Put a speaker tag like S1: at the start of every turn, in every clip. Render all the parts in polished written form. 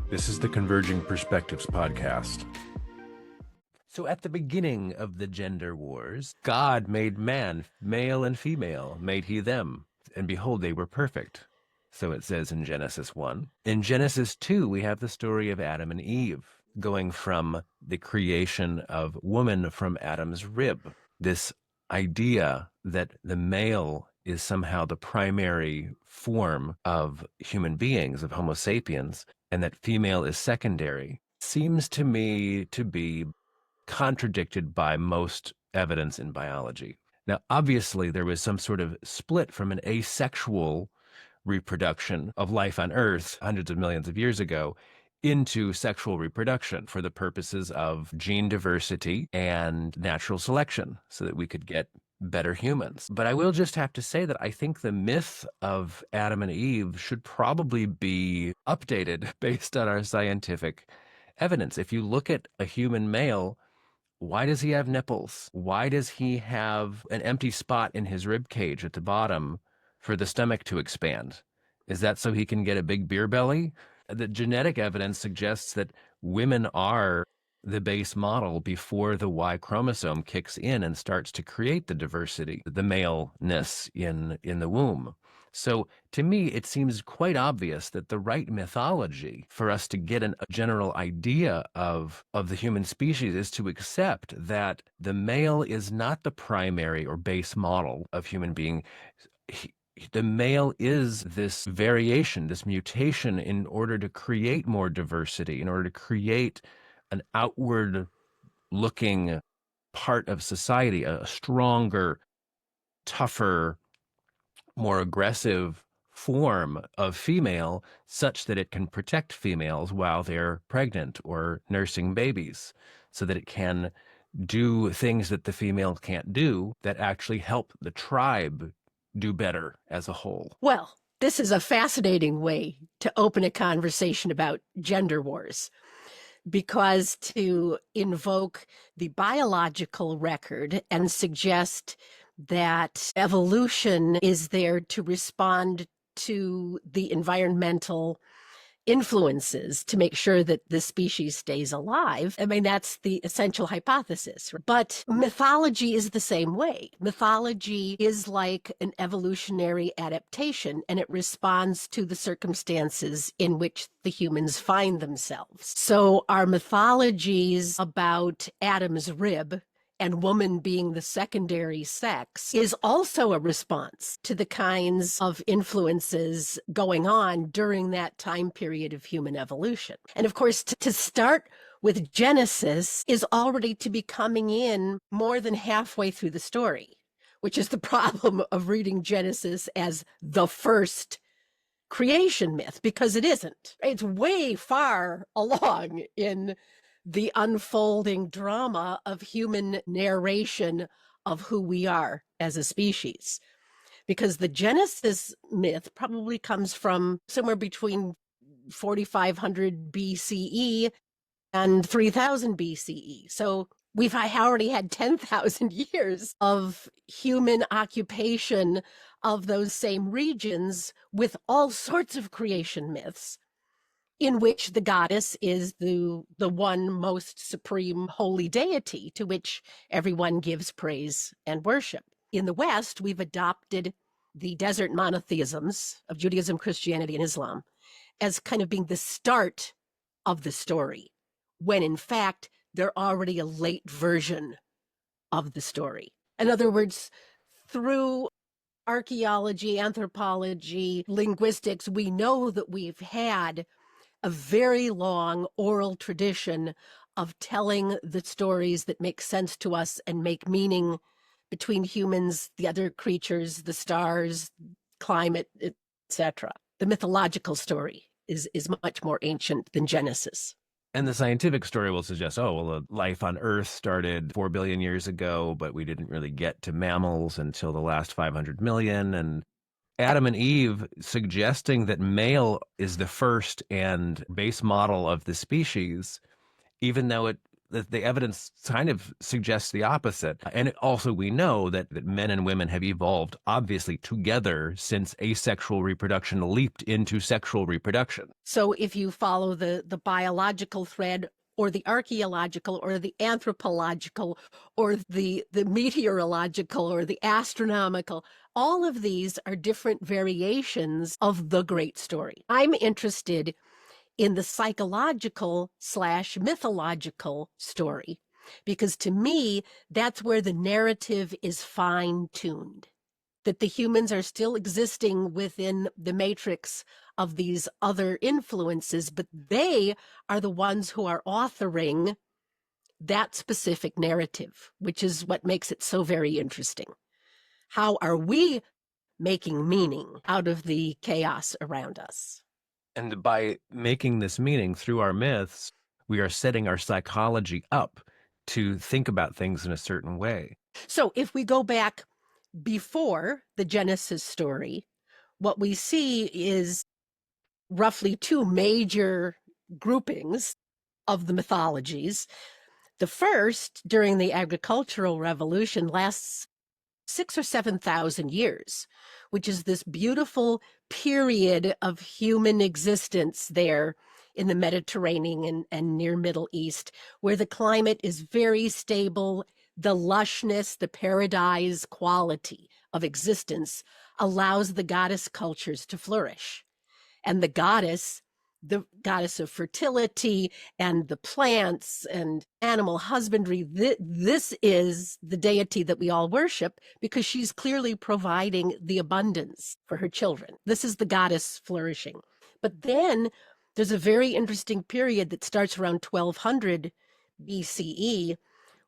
S1: This is the Converging Perspectives podcast.
S2: So at the beginning of the gender wars, God made man, male and female, made he them, and behold, they were perfect. So it says in Genesis 1. In Genesis 2, we have the story of Adam and Eve, going from the creation of woman from Adam's rib. This idea that the male is somehow the primary form of human beings, of Homo sapiens, and that female is secondary, seems to me to be contradicted by most evidence in biology. Now, obviously, there was some sort of split from an asexual reproduction of life on Earth hundreds of millions of years ago into sexual reproduction for the purposes of gene diversity and natural selection so that we could get better humans. But I will just have to say that I think the myth of Adam and Eve should probably be updated based on our scientific evidence. If you look at a human male, why does he have nipples? Why does he have an empty spot in his rib cage at the bottom for the stomach to expand? Is that so he can get a big beer belly? The genetic evidence suggests that women are the base model before the Y chromosome kicks in and starts to create the diversity, the maleness in the womb. So to me, it seems quite obvious that the right mythology for us to get a general idea of the human species is to accept that the male is not the primary or base model of human being. The male is this variation, this mutation in order to create more diversity, in order to create an outward looking part of society, a stronger, tougher, more aggressive form of female such that it can protect females while they're pregnant or nursing babies, so that it can do things that the female can't do that actually help the tribe do better as a whole.
S3: Well, this is a fascinating way to open a conversation about gender wars, because to invoke the biological record and suggest that evolution is there to respond to the environmental influences to make sure that the species stays alive. I mean, that's the essential hypothesis. But mythology is the same way. Mythology is like an evolutionary adaptation, and it responds to the circumstances in which the humans find themselves. So our mythologies about Adam's rib and woman being the secondary sex is also a response to the kinds of influences going on during that time period of human evolution. And of course, to start with Genesis is already to be coming in more than halfway through the story, which is the problem of reading Genesis as the first creation myth, because it isn't. It's way far along in the unfolding drama of human narration of who we are as a species. Because the Genesis myth probably comes from somewhere between 4,500 BCE and 3,000 BCE. So we've already had 10,000 years of human occupation of those same regions with all sorts of creation myths, in which the goddess is the one most supreme holy deity to which everyone gives praise and worship. In the West, we've adopted the desert monotheisms of Judaism, Christianity, and Islam as kind of being the start of the story, when in fact, they're already a late version of the story. In other words, through archaeology, anthropology, linguistics, we know that we've had a very long oral tradition of telling the stories that make sense to us and make meaning between humans, the other creatures, the stars, climate, etc. The mythological story is much more ancient than Genesis.
S2: And the scientific story will suggest, oh, well, life on Earth started 4 billion years ago, but we didn't really get to mammals until the last 500 million. And Adam and Eve suggesting that male is the first and base model of the species, even though it The evidence kind of suggests the opposite. And also, we know that men and women have evolved obviously together since asexual reproduction leaped into sexual reproduction.
S3: So if you follow the biological thread or the archaeological or the anthropological or the meteorological or the astronomical, all of these are different variations of the great story. I'm interested in the psychological/mythological story, because to me, that's where the narrative is fine-tuned, that the humans are still existing within the matrix of these other influences, but they are the ones who are authoring that specific narrative, which is what makes it so very interesting. How are we making meaning out of the chaos around us?
S2: And by making this meaning through our myths, we are setting our psychology up to think about things in a certain way.
S3: So if we go back before the Genesis story, what we see is roughly two major groupings of the mythologies. The first, during the agricultural revolution, lasts 6,000 or 7,000 years, which is this beautiful period of human existence there in the Mediterranean and near Middle East, where the climate is very stable. The lushness, the paradise quality of existence allows the goddess cultures to flourish. And the goddess of fertility and the plants and animal husbandry, this is the deity that we all worship, because she's clearly providing the abundance for her children. This is the goddess flourishing. But then there's a very interesting period that starts around 1200 BCE,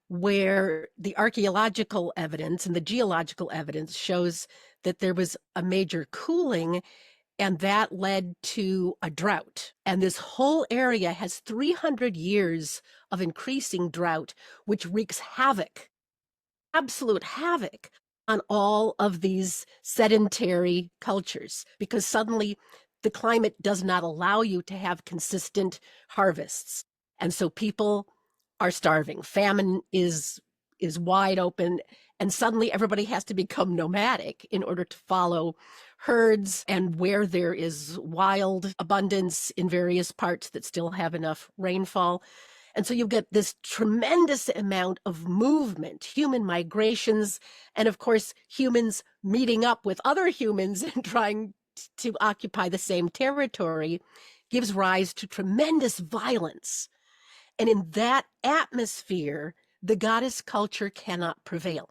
S3: where the archaeological evidence and the geological evidence shows that there was a major cooling, and that led to a drought. And this whole area has 300 years of increasing drought, which wreaks havoc, absolute havoc, on all of these sedentary cultures, because suddenly the climate does not allow you to have consistent harvests. And so people are starving. Famine is wide open, and suddenly everybody has to become nomadic in order to follow herds, and where there is wild abundance in various parts that still have enough rainfall. And so you get this tremendous amount of movement, human migrations, and of course, humans meeting up with other humans and trying to occupy the same territory gives rise to tremendous violence. And in that atmosphere, the goddess culture cannot prevail.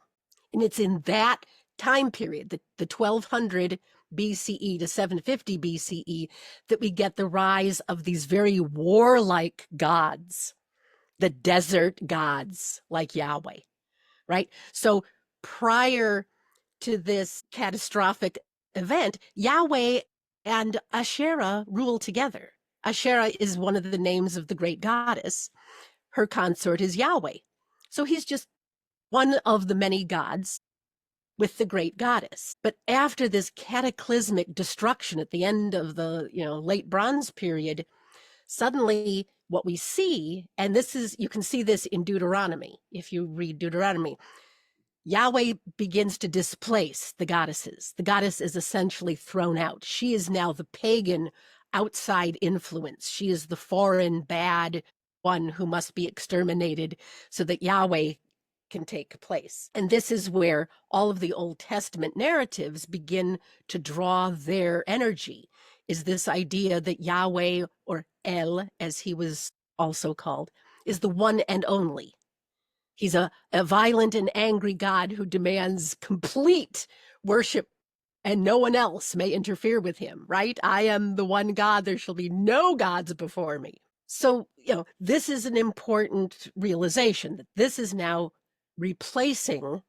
S3: And it's in that time period, the 1200 BCE to 750 BCE, that we get the rise of these very warlike gods, the desert gods like Yahweh, right? So prior to this catastrophic event, Yahweh and Asherah rule together. Asherah is one of the names of the great goddess. Her consort is Yahweh. So he's just one of the many gods with the great goddess. But after this cataclysmic destruction at the end of the late Bronze period, suddenly what we see, and this is, you can see this in Deuteronomy, if you read Deuteronomy, Yahweh begins to displace the goddesses. The goddess is essentially thrown out. She is now the pagan outside influence. She is the foreign bad one who must be exterminated so that Yahweh can take place. And this is where all of the Old Testament narratives begin to draw their energy, is this idea that Yahweh, or El, as he was also called, is the one and only. He's a violent and angry God who demands complete worship, and no one else may interfere with him, right? I am the one God, there shall be no gods before me. So, this is an important realization, that this is now replacing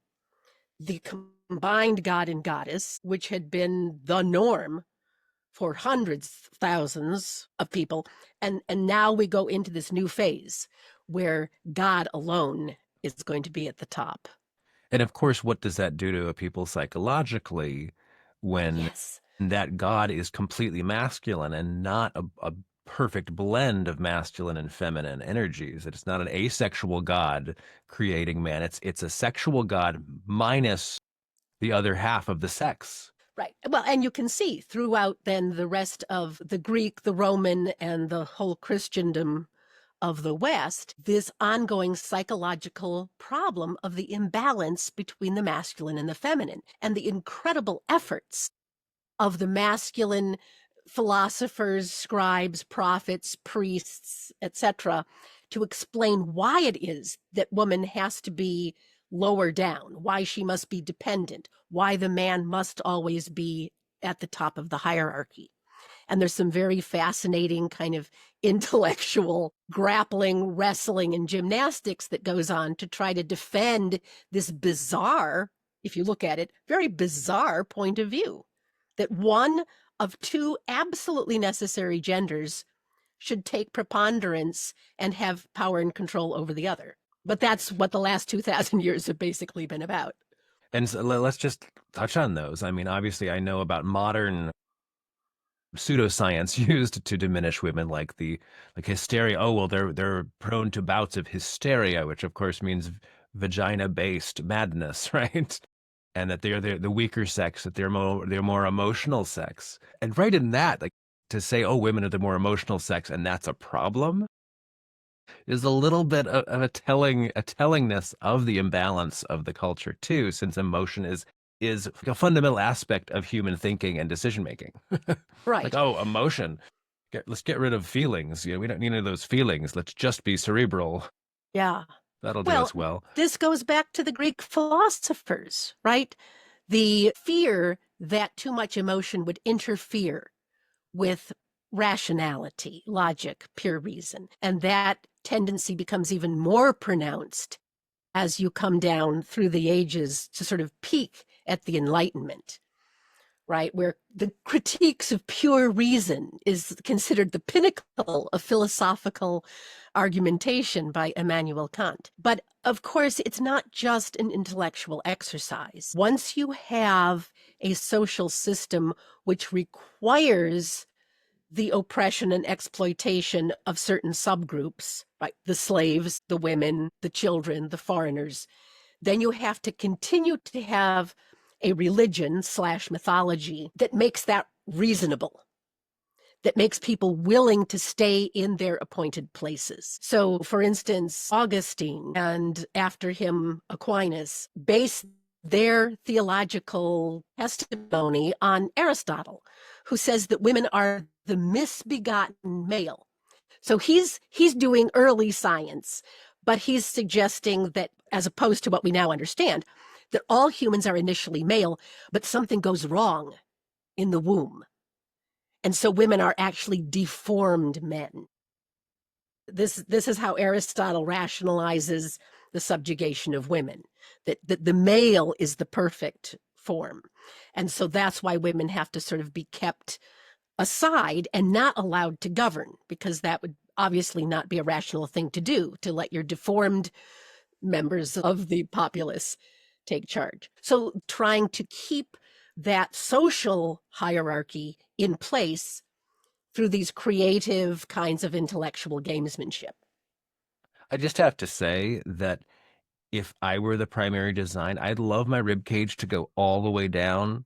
S3: the combined God and goddess, which had been the norm for hundreds, thousands of people. And now we go into this new phase where God alone is going to be at the top.
S2: And of course, what does that do to a people psychologically when
S3: Yes.
S2: that God is completely masculine and not a perfect blend of masculine and feminine energies. That it's not an asexual God creating man. It's a sexual God minus the other half of the sex.
S3: Right. Well, and you can see throughout then the rest of the Greek, the Roman, and the whole Christendom of the West, this ongoing psychological problem of the imbalance between the masculine and the feminine, and the incredible efforts of the masculine philosophers, scribes, prophets, priests, etc., to explain why it is that woman has to be lower down, why she must be dependent, why the man must always be at the top of the hierarchy. And there's some very fascinating kind of intellectual grappling, wrestling, and gymnastics that goes on to try to defend this bizarre, if you look at it, very bizarre point of view that one of two absolutely necessary genders should take preponderance and have power and control over the other. But that's what the last 2,000 years have basically been about.
S2: And so let's just touch on those. I mean, obviously, I know about modern pseudoscience used to diminish women, like hysteria. Oh well, they're prone to bouts of hysteria, which of course means vagina-based madness, right? And that they're the weaker sex, that they're more emotional sex. And right in that, like, to say, oh, women are the more emotional sex, and that's a problem, is a little bit of a tellingness of the imbalance of the culture too, since emotion is a fundamental aspect of human thinking and decision making.
S3: Right.
S2: Like, oh, emotion. Let's get rid of feelings. We don't need any of those feelings. Let's just be cerebral.
S3: Yeah.
S2: That'll do us well.
S3: This goes back to the Greek philosophers, right? The fear that too much emotion would interfere with rationality, logic, pure reason. And that tendency becomes even more pronounced as you come down through the ages to sort of peak at the Enlightenment, right? Where the critiques of pure reason is considered the pinnacle of philosophical argumentation by Immanuel Kant. But of course, it's not just an intellectual exercise. Once you have a social system which requires the oppression and exploitation of certain subgroups, right? The slaves, the women, the children, the foreigners, then you have to continue to have a religion / mythology that makes that reasonable, that makes people willing to stay in their appointed places. So, for instance, Augustine and after him Aquinas base their theological testimony on Aristotle, who says that women are the misbegotten male. So he's doing early science, but he's suggesting that, as opposed to what we now understand, that all humans are initially male, but something goes wrong in the womb. And so women are actually deformed men. This is how Aristotle rationalizes the subjugation of women, that the male is the perfect form. And so that's why women have to sort of be kept aside and not allowed to govern, because that would obviously not be a rational thing to do, to let your deformed members of the populace take charge. So trying to keep that social hierarchy in place through these creative kinds of intellectual gamesmanship.
S2: I just have to say that if I were the primary design, I'd love my rib cage to go all the way down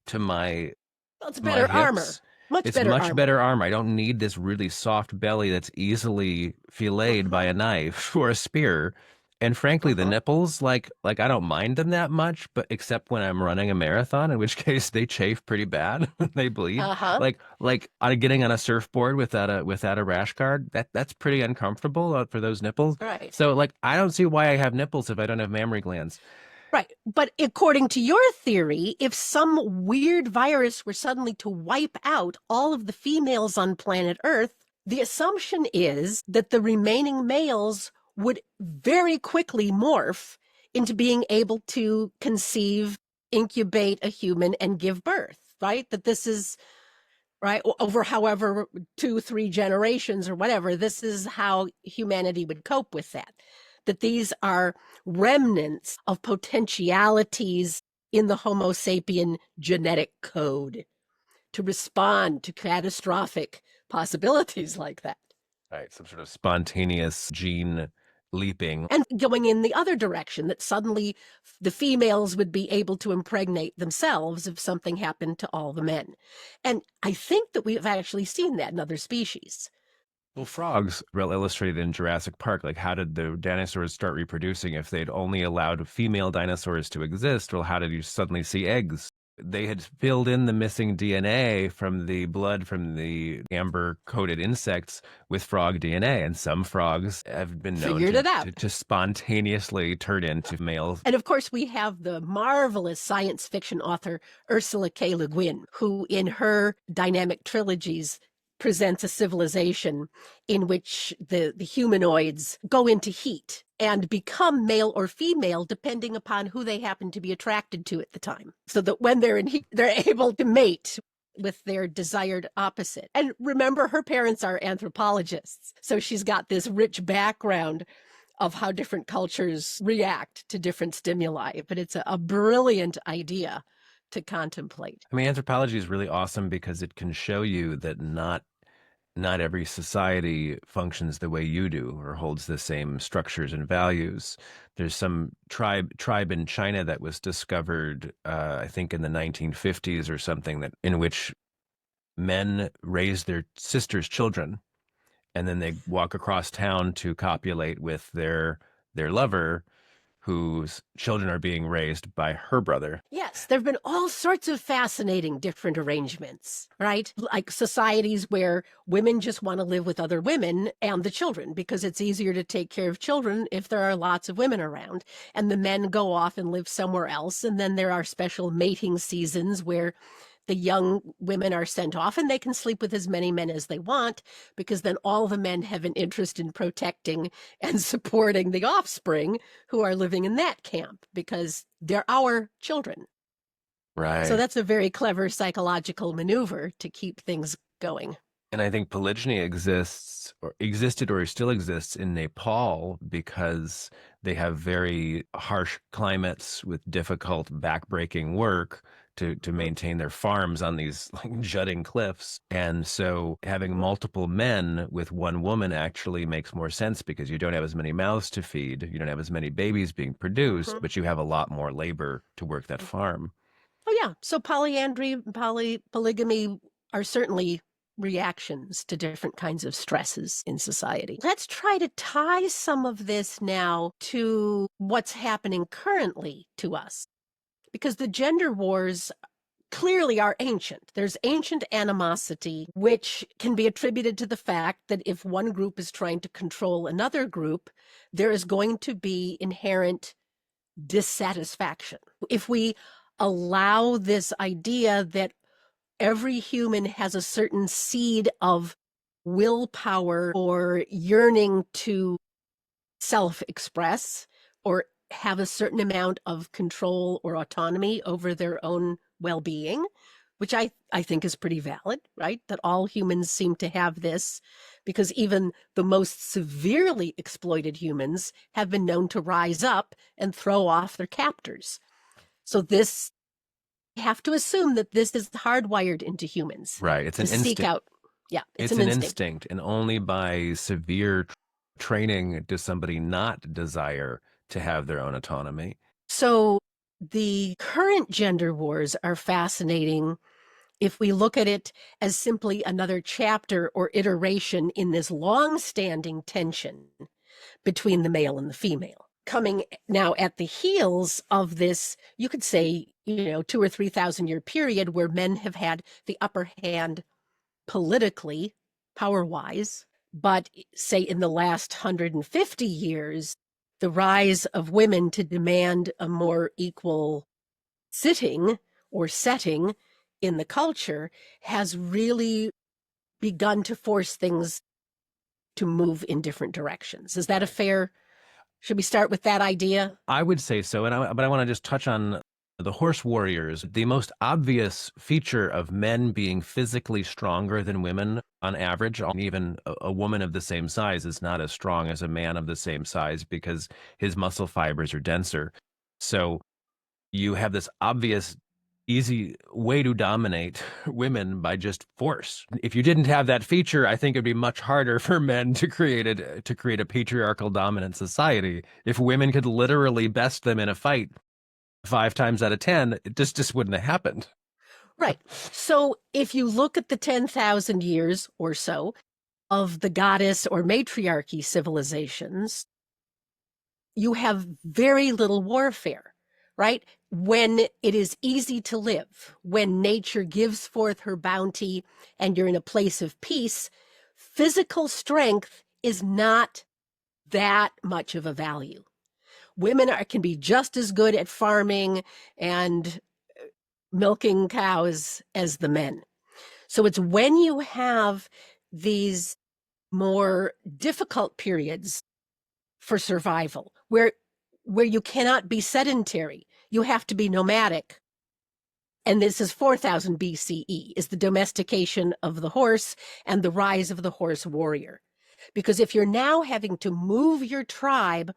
S2: to my
S3: Well, it's
S2: my
S3: better armor.
S2: hips.
S3: Much
S2: It's
S3: better
S2: much
S3: armor.
S2: better armor. I don't need this really soft belly that's easily filleted by a knife or a spear. And frankly, the nipples, like I don't mind them that much, but except when I'm running a marathon, in which case they chafe pretty bad. They bleed.
S3: Uh-huh.
S2: Like getting on a surfboard without a rash guard, that's pretty uncomfortable for those nipples.
S3: Right.
S2: So like I don't see why I have nipples if I don't have mammary glands.
S3: Right. But according to your theory, if some weird virus were suddenly to wipe out all of the females on planet Earth, the assumption is that the remaining males would very quickly morph into being able to conceive, incubate a human, and give birth, right? That this is, right, over however 2-3 generations or whatever, this is how humanity would cope with that. That these are remnants of potentialities in the Homo sapien genetic code to respond to catastrophic possibilities like that.
S2: Right, some sort of spontaneous gene leaping.
S3: And going in the other direction, that suddenly the females would be able to impregnate themselves if something happened to all the men. And I think that we've actually seen that in other species.
S2: Well, frogs well illustrated in Jurassic Park. Like, how did the dinosaurs start reproducing if they'd only allowed female dinosaurs to exist? Well, how did you suddenly see eggs? They had filled in the missing DNA from the blood from the amber-coated insects with frog DNA, and some frogs have been known
S3: Figured it out.
S2: to spontaneously turn into males.
S3: And of course, we have the marvelous science fiction author Ursula K. Le Guin, who in her dynamic trilogies presents a civilization in which the humanoids go into heat and become male or female depending upon who they happen to be attracted to at the time. So that when they're in heat, they're able to mate with their desired opposite. And remember, her parents are anthropologists. So she's got this rich background of how different cultures react to different stimuli. But it's a brilliant idea to contemplate.
S2: I mean, anthropology is really awesome because it can show you that not every society functions the way you do or holds the same structures and values. There's some tribe in China that was discovered, I think in the 1950s or something, that in which men raise their sisters' children, and then they walk across town to copulate with their lover, whose children are being raised by her brother.
S3: Yes, there have been all sorts of fascinating different arrangements, right? Like societies where women just want to live with other women and the children because it's easier to take care of children if there are lots of women around. And the men go off and live somewhere else. And then there are special mating seasons where the young women are sent off and they can sleep with as many men as they want because then all the men have an interest in protecting and supporting the offspring who are living in that camp because they're our children.
S2: Right.
S3: So that's a very clever psychological maneuver to keep things going.
S2: And I think polygyny existed or still exists in Nepal because they have very harsh climates with difficult backbreaking work to maintain their farms on these like jutting cliffs. And so having multiple men with one woman actually makes more sense because you don't have as many mouths to feed, you don't have as many babies being produced, but you have a lot more labor to work that farm.
S3: Oh yeah, so polyandry, polygamy are certainly reactions to different kinds of stresses in society. Let's try to tie some of this now to what's happening currently to us, because the gender wars clearly are ancient. There's ancient animosity, which can be attributed to the fact that if one group is trying to control another group, there is going to be inherent dissatisfaction. If we allow this idea that every human has a certain seed of willpower or yearning to self-express or have a certain amount of control or autonomy over their own well-being, which I think is pretty valid, right? That all humans seem to have this, because even the most severely exploited humans have been known to rise up and throw off their captors. So this, you have to assume that this is hardwired into humans.
S2: Right. It's an instinct.
S3: Seek out. Yeah,
S2: it's an instinct. And only by severe training does somebody not desire to have their own autonomy.
S3: So the current gender wars are fascinating if we look at it as simply another chapter or iteration in this long-standing tension between the male and the female. Coming now at the heels of this, you could say, 2,000 or 3,000 year period where men have had the upper hand politically, power-wise, but say in the last 150 years, the rise of women to demand a more equal sitting or setting in the culture has really begun to force things to move in different directions. Is that a fair? Should we start with that idea?
S2: I would say so. But I want to just touch on the horse warriors. The most obvious feature of men being physically stronger than women on average, even a woman of the same size is not as strong as a man of the same size because his muscle fibers are denser. So you have this obvious, easy way to dominate women by just force. If you didn't have that feature, I think it'd be much harder for men to create a patriarchal dominant society. If women could literally best them in a fight 5 times out of 10, it just wouldn't have happened.
S3: Right. So if you look at the 10,000 years or so of the goddess or matriarchy civilizations, you have very little warfare, right? When it is easy to live, when nature gives forth her bounty and you're in a place of peace, physical strength is not that much of a value. Women can be just as good at farming and milking cows as the men. So it's when you have these more difficult periods for survival where you cannot be sedentary, you have to be nomadic. And this is 4000 BCE, is the domestication of the horse and the rise of the horse warrior. Because if you're now having to move your tribe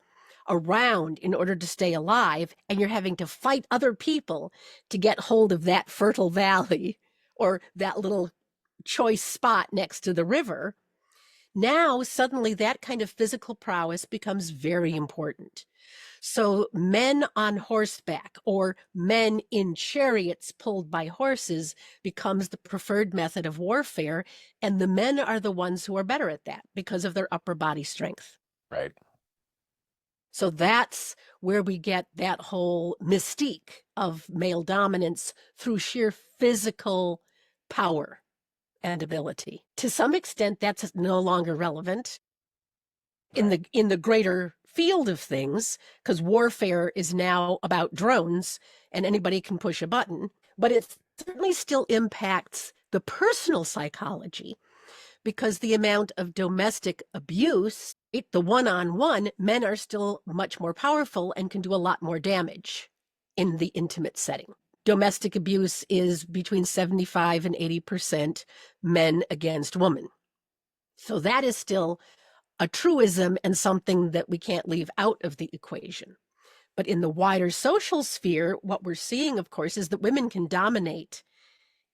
S3: around in order to stay alive, and you're having to fight other people to get hold of that fertile valley or that little choice spot next to the river, now suddenly that kind of physical prowess becomes very important. So men on horseback or men in chariots pulled by horses becomes the preferred method of warfare, and the men are the ones who are better at that because of their upper body strength.
S2: Right.
S3: So that's where we get that whole mystique of male dominance through sheer physical power and ability. To some extent, that's no longer relevant in the greater field of things, because warfare is now about drones and anybody can push a button, but it certainly still impacts the personal psychology, because the amount of domestic abuse, the one-on-one, men are still much more powerful and can do a lot more damage in the intimate setting. Domestic abuse is between 75 and 80% men against women. So that is still a truism and something that we can't leave out of the equation. But in the wider social sphere, what we're seeing, of course, is that women can dominate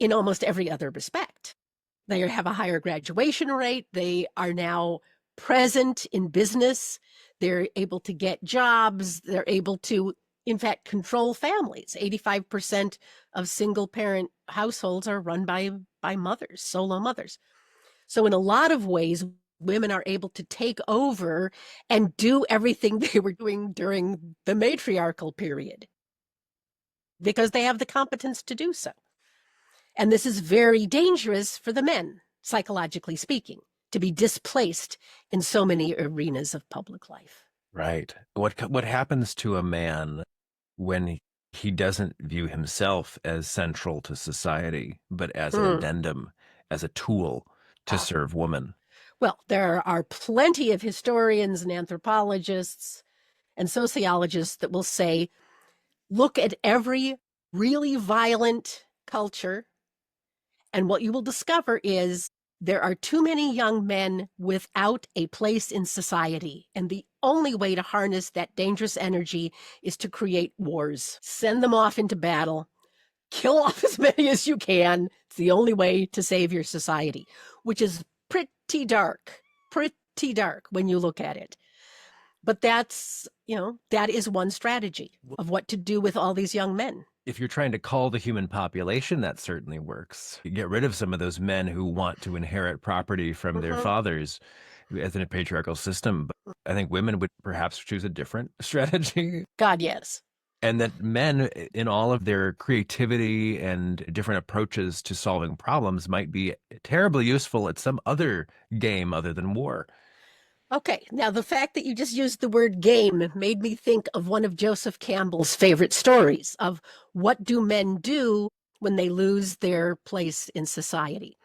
S3: in almost every other respect. They have a higher graduation rate. They are now present in business. They're able to get jobs. They're able to, in fact, control families. 85% of single parent households are run by mothers, solo mothers. So in a lot of ways, women are able to take over and do everything they were doing during the matriarchal period because they have the competence to do so. And this is very dangerous for the men, psychologically speaking, to be displaced in so many arenas of public life.
S2: Right. What happens to a man when he doesn't view himself as central to society, but as an addendum, as a tool to serve woman?
S3: Well, there are plenty of historians and anthropologists and sociologists that will say, look at every really violent culture, and what you will discover is there are too many young men without a place in society. And the only way to harness that dangerous energy is to create wars. Send them off into battle. Kill off as many as you can. It's the only way to save your society, which is pretty dark when you look at it. But that's, that is one strategy of what to do with all these young men.
S2: If you're trying to cull the human population, that certainly works. You get rid of some of those men who want to inherit property from their fathers as in a patriarchal system. But I think women would perhaps choose a different strategy.
S3: God, yes.
S2: And that men, in all of their creativity and different approaches to solving problems, might be terribly useful at some other game other than war.
S3: Okay, now the fact that you just used the word game made me think of one of Joseph Campbell's favorite stories of what do men do when they lose their place in society.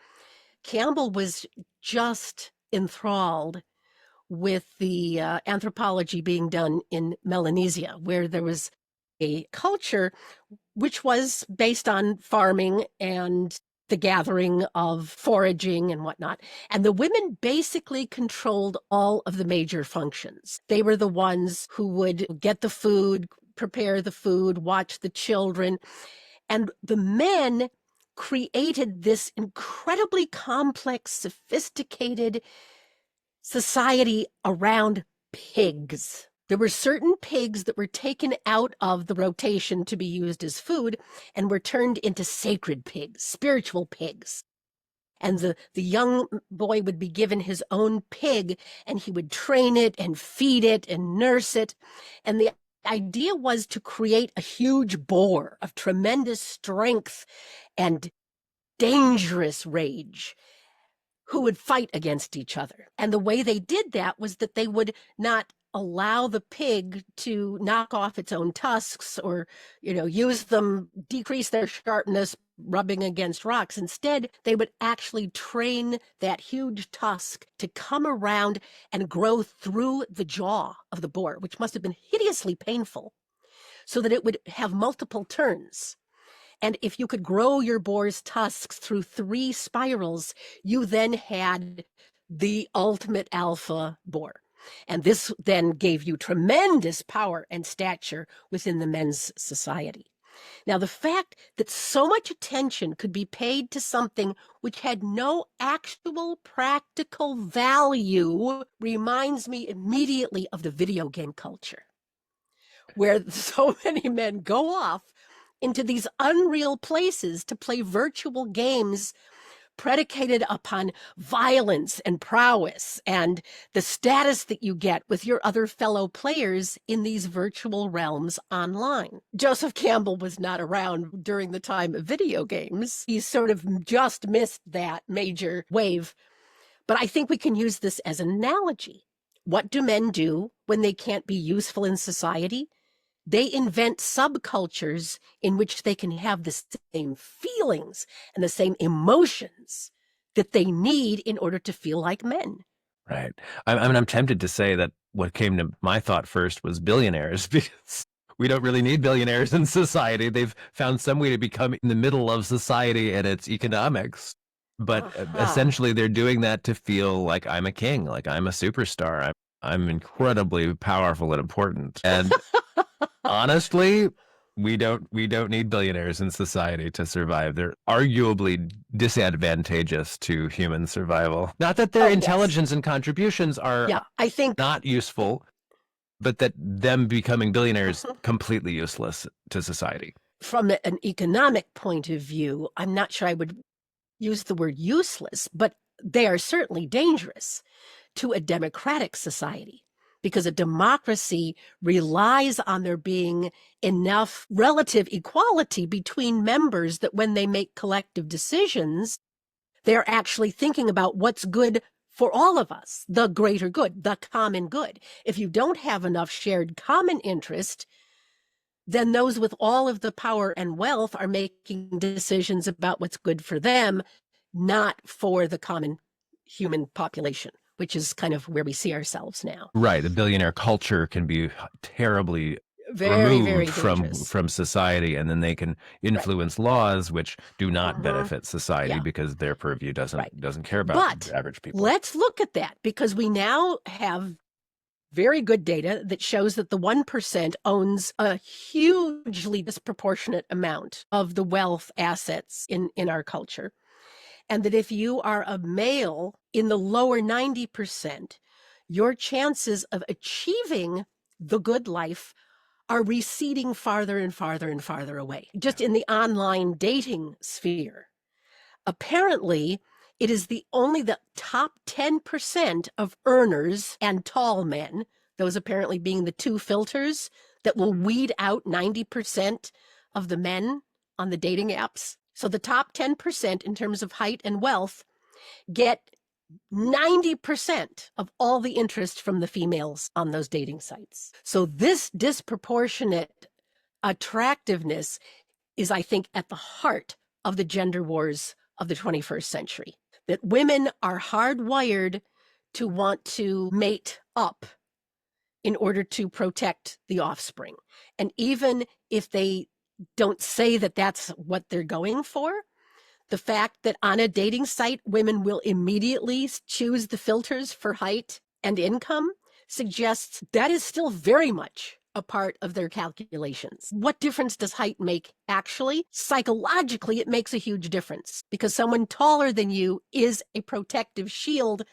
S3: Campbell was just enthralled with the anthropology being done in Melanesia, where there was a culture which was based on farming and the gathering of foraging and whatnot. And the women basically controlled all of the major functions. They were the ones who would get the food, prepare the food, watch the children. And the men created this incredibly complex, sophisticated society around pigs. There were certain pigs that were taken out of the rotation to be used as food and were turned into sacred pigs, spiritual pigs. And the young boy would be given his own pig, and he would train it and feed it and nurse it. And the idea was to create a huge boar of tremendous strength and dangerous rage who would fight against each other. And the way they did that was that they would not allow the pig to knock off its own tusks or, use them, decrease their sharpness, rubbing against rocks. Instead, they would actually train that huge tusk to come around and grow through the jaw of the boar, which must have been hideously painful, so that it would have multiple turns. And if you could grow your boar's tusks through 3 spirals, you then had the ultimate alpha boar. And this then gave you tremendous power and stature within the men's society. Now, the fact that so much attention could be paid to something which had no actual practical value reminds me immediately of the video game culture, where so many men go off into these unreal places to play virtual games predicated upon violence and prowess and the status that you get with your other fellow players in these virtual realms online. Joseph Campbell was not around during the time of video games. He sort of just missed that major wave. But I think we can use this as an analogy. What do men do when they can't be useful in society? They invent subcultures in which they can have the same feelings and the same emotions that they need in order to feel like men.
S2: Right. I'm tempted to say that what came to my thought first was billionaires, because we don't really need billionaires in society. They've found some way to become in the middle of society and its economics. But essentially, they're doing that to feel like I'm a king, like I'm a superstar. I'm incredibly powerful and important. And honestly, we don't need billionaires in society to survive. They're arguably disadvantageous to human survival. Not that their intelligence and contributions are
S3: I think
S2: not useful, but that them becoming billionaires completely useless to society.
S3: From an economic point of view, I'm not sure I would use the word useless, but they are certainly dangerous to a democratic society, because a democracy relies on there being enough relative equality between members that when they make collective decisions, they're actually thinking about what's good for all of us, the greater good, the common good. If you don't have enough shared common interest, then those with all of the power and wealth are making decisions about what's good for them, not for the common human population, which is kind of where we see ourselves now.
S2: Right. The billionaire culture can be terribly
S3: very
S2: removed
S3: dangerous
S2: from society, and then they can influence laws which do not benefit society because their purview doesn't care about average people.
S3: Let's look at that, because we now have very good data that shows that the 1% owns a hugely disproportionate amount of the wealth assets in our culture. And that if you are a male in the lower 90%, your chances of achieving the good life are receding farther and farther and farther away, just in the online dating sphere. Apparently, it is only the top 10% of earners and tall men, those apparently being the 2 filters that will weed out 90% of the men on the dating apps. So the top 10% in terms of height and wealth get 90% of all the interest from the females on those dating sites. So this disproportionate attractiveness is, I think, at the heart of the gender wars of the 21st century. That women are hardwired to want to mate up in order to protect the offspring. And even if they don't say that that's what they're going for, the fact that on a dating site, women will immediately choose the filters for height and income suggests that is still very much a part of their calculations. What difference does height make? Actually, psychologically, it makes a huge difference because someone taller than you is a protective shield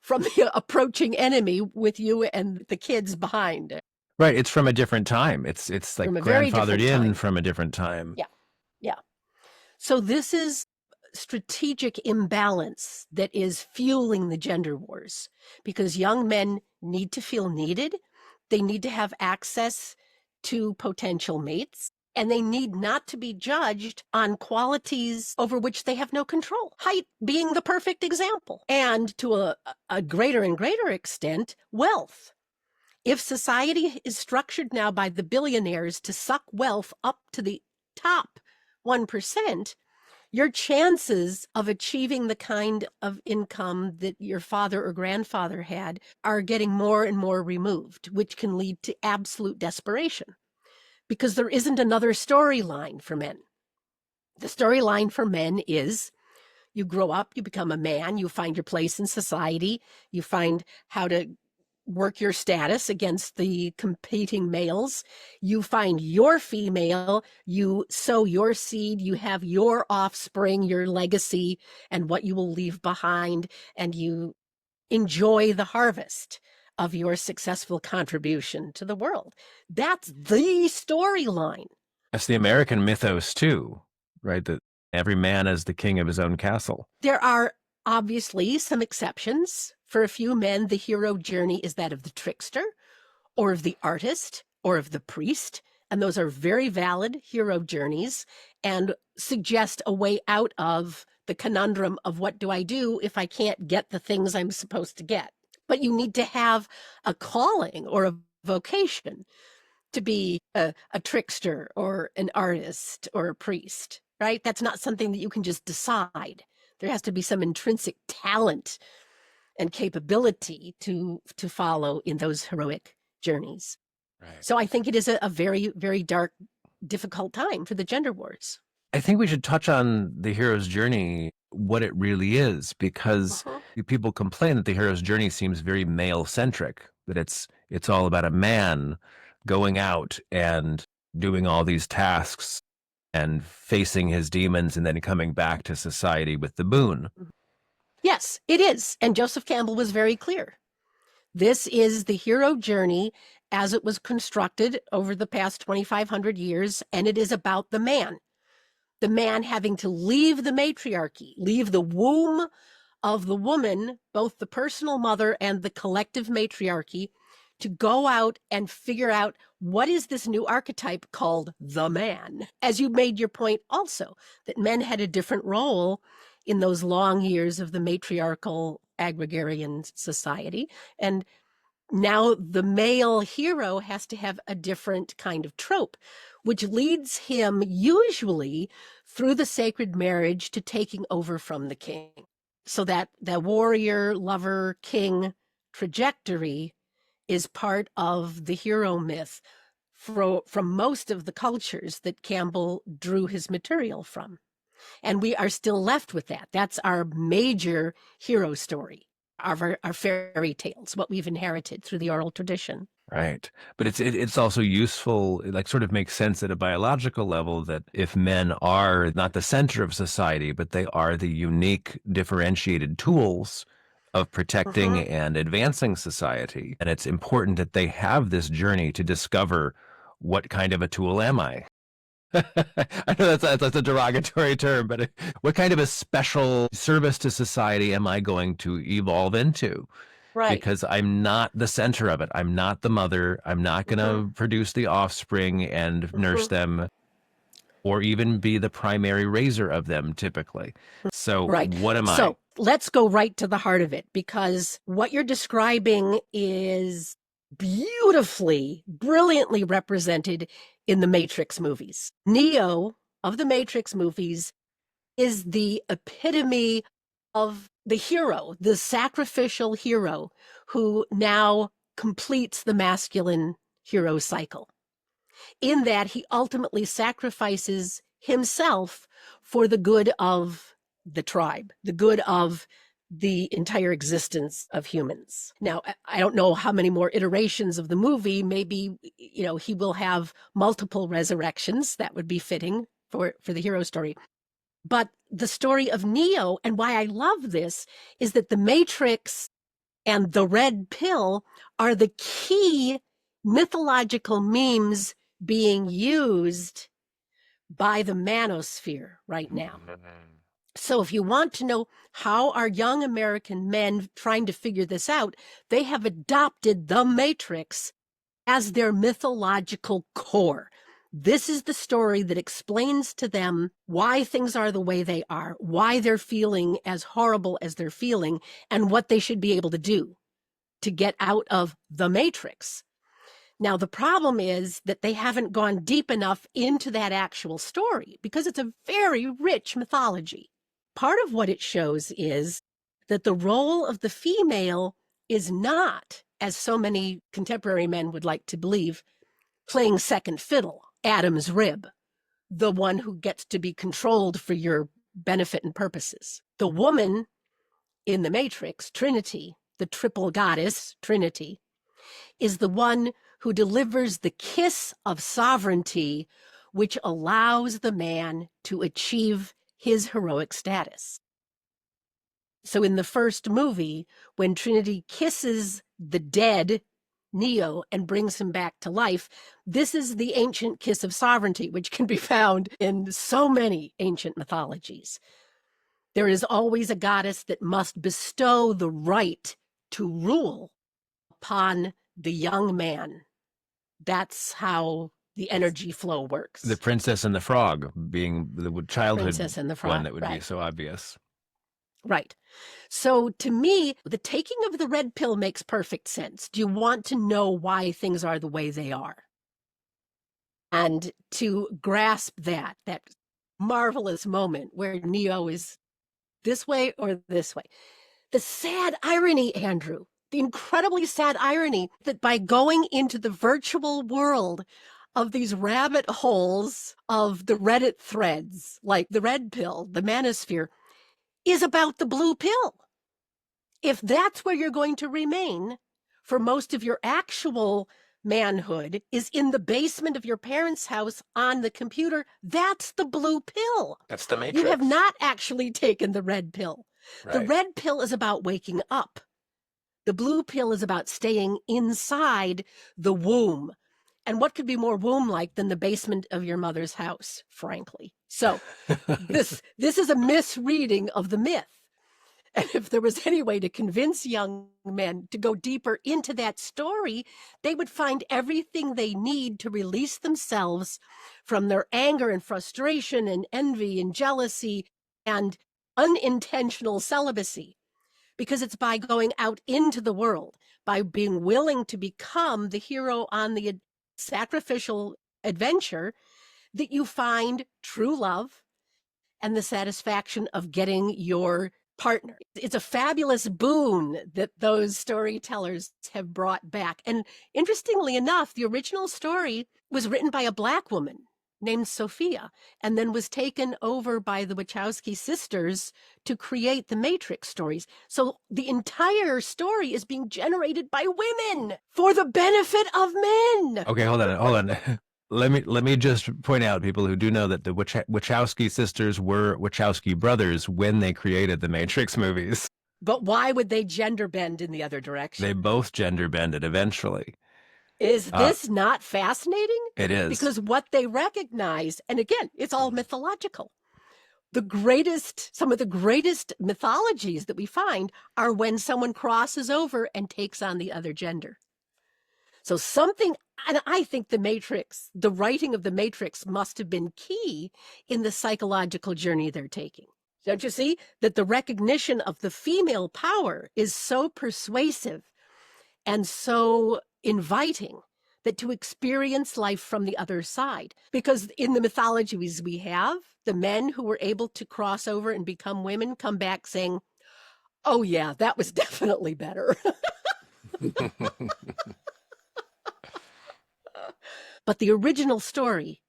S3: from the approaching enemy with you and the kids behind.
S2: Right. It's from a different time. It's like
S3: From a very
S2: grandfathered
S3: different
S2: in
S3: time.
S2: from a different time.
S3: Yeah. Yeah. So this is strategic imbalance that is fueling the gender wars because young men need to feel needed. They need to have access to potential mates, and they need not to be judged on qualities over which they have no control. Height being the perfect example, and to a greater and greater extent, wealth. If society is structured now by the billionaires to suck wealth up to the top 1%, your chances of achieving the kind of income that your father or grandfather had are getting more and more removed, which can lead to absolute desperation because there isn't another storyline for men. The storyline for men is you grow up, you become a man, you find your place in society, you find how to work your status against the competing males. You find your female, you sow your seed, you have your offspring, your legacy, and what you will leave behind, and you enjoy the harvest of your successful contribution to the world. That's the storyline.
S2: That's the American mythos too, right? That every man is the king of his own castle.
S3: There are obviously some exceptions. For a few men, the hero journey is that of the trickster, or of the artist, or of the priest. And those are very valid hero journeys and suggest a way out of the conundrum of what do I do if I can't get the things I'm supposed to get. But you need to have a calling or a vocation to be a trickster or an artist or a priest, right? That's not something that you can just decide. There has to be some intrinsic talent and capability to follow in those heroic journeys.
S2: Right.
S3: So I think it is a very, very dark, difficult time for the gender wars.
S2: I think we should touch on the hero's journey, what it really is, because people complain that the hero's journey seems very male centric, that it's all about a man going out and doing all these tasks and facing his demons and then coming back to society with the boon.
S3: Yes, it is. And Joseph Campbell was very clear. This is the hero journey as it was constructed over the past 2,500 years, and it is about the man having to leave the matriarchy, leave the womb of the woman, both the personal mother and the collective matriarchy, to go out and figure out what is this new archetype called the man. As you made your point also, that men had a different role in those long years of the matriarchal agrarian society. And now the male hero has to have a different kind of trope, which leads him usually through the sacred marriage to taking over from the king. So that the warrior, lover, king trajectory is part of the hero myth from most of the cultures that Campbell drew his material from. And we are still left with that. That's our major hero story, our fairy tales, what we've inherited through the oral tradition.
S2: Right. But it's also useful, it like sort of makes sense at a biological level that if men are not the center of society, but they are the unique differentiated tools of protecting and advancing society. And it's important that they have this journey to discover what kind of a tool am I? I know that's a derogatory term, but what kind of a special service to society am I going to evolve into?
S3: Right.
S2: Because I'm not the center of it. I'm not the mother. I'm not going to produce the offspring and nurse them or even be the primary raiser of them typically. So what am I?
S3: So let's go right to the heart of it, because what you're describing is beautifully, brilliantly represented in the Matrix movies. Neo of the Matrix movies is the epitome of the hero, the sacrificial hero who now completes the masculine hero cycle, in that he ultimately sacrifices himself for the good of the tribe, the good of the entire existence of humans. Now, I don't know how many more iterations of the movie. Maybe, he will have multiple resurrections. That would be fitting for the hero story. But the story of Neo, and why I love this, is that the Matrix and the red pill are the key mythological memes being used by the Manosphere right now. So if you want to know how are young American men trying to figure this out, they have adopted the Matrix as their mythological core. This is the story that explains to them why things are the way they are, why they're feeling as horrible as they're feeling, and what they should be able to do to get out of the Matrix. Now, the problem is that they haven't gone deep enough into that actual story because it's a very rich mythology. Part of what it shows is that the role of the female is not, as so many contemporary men would like to believe, playing second fiddle, Adam's rib, the one who gets to be controlled for your benefit and purposes. The woman in the Matrix, Trinity, the triple goddess, Trinity, is the one who delivers the kiss of sovereignty, which allows the man to achieve his heroic status. So in the first movie, when Trinity kisses the dead Neo and brings him back to life, this is the ancient kiss of sovereignty, which can be found in so many ancient mythologies. There is always a goddess that must bestow the right to rule upon the young man. That's how the energy flow works.
S2: The Princess and the Frog being the childhood
S3: Princess and the Frog,
S2: one that would be
S3: right.
S2: so obvious.
S3: Right. So to me, the taking of the red pill makes perfect sense. Do you want to know why things are the way they are? And to grasp that marvelous moment where Neo is this way or this way. The sad irony, Andrew, the incredibly sad irony that by going into the virtual world of these rabbit holes of the Reddit threads, like the red pill, the manosphere, is about the blue pill. If that's where you're going to remain for most of your actual manhood is in the basement of your parents' house on the computer, that's the blue pill.
S2: That's the Matrix.
S3: You have not actually taken the red pill.
S2: Right.
S3: The red pill is about waking up. The blue pill is about staying inside the womb. And what could be more womb-like than the basement of your mother's house, frankly? So this is a misreading of the myth. And if there was any way to convince young men to go deeper into that story, they would find everything they need to release themselves from their anger and frustration and envy and jealousy and unintentional celibacy. Because it's by going out into the world, by being willing to become the hero on the sacrificial adventure, that you find true love and the satisfaction of getting your partner. It's a fabulous boon that those storytellers have brought back. And interestingly enough, the original story was written by a Black woman named Sophia, and then was taken over by the Wachowski sisters to create the Matrix stories. So the entire story is being generated by women for the benefit of men.
S2: Okay, hold on. Let me just point out, people who do know, that the Wachowski sisters were Wachowski brothers when they created the Matrix movies.
S3: But why would they gender bend in the other direction?
S2: They both gender bended eventually.
S3: Is this not fascinating?
S2: It is.
S3: Because what they recognize, and again, it's all mythological. Some of the greatest mythologies that we find are when someone crosses over and takes on the other gender. So and I think the writing of the Matrix must have been key in the psychological journey they're taking. Don't you see that the recognition of the female power is so persuasive and so inviting that to experience life from the other side? Because in the mythologies we have, the men who were able to cross over and become women come back saying, oh yeah, that was definitely better. But the original story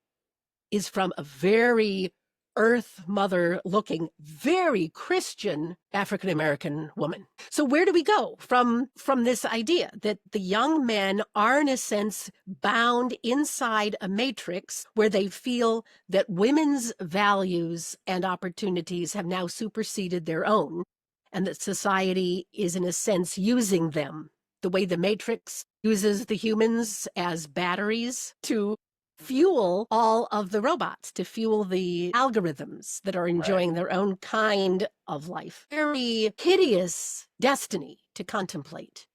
S3: is from a very earth mother looking, very Christian African American woman. So where do we go from this idea that the young men are in a sense bound inside a matrix where they feel that women's values and opportunities have now superseded their own, and that society is in a sense using them the way the matrix uses the humans as batteries to fuel all of the robots, to fuel the algorithms that are enjoying their own kind of life. Very hideous destiny to contemplate.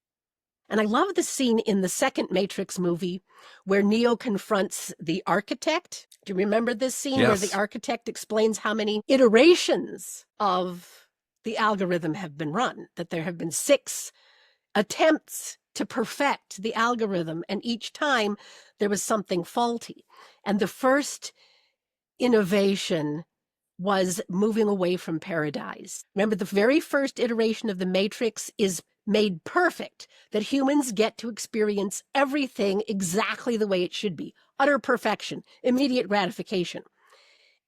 S3: And I love the scene in the second Matrix movie where Neo confronts the architect. Do you remember this scene where the architect explains how many iterations of the algorithm have been run, that there have been 6 attempts to perfect the algorithm, and each time there was something faulty. And the first innovation was moving away from paradise. Remember, the very first iteration of the Matrix is made perfect, that humans get to experience everything exactly the way it should be, utter perfection, immediate gratification.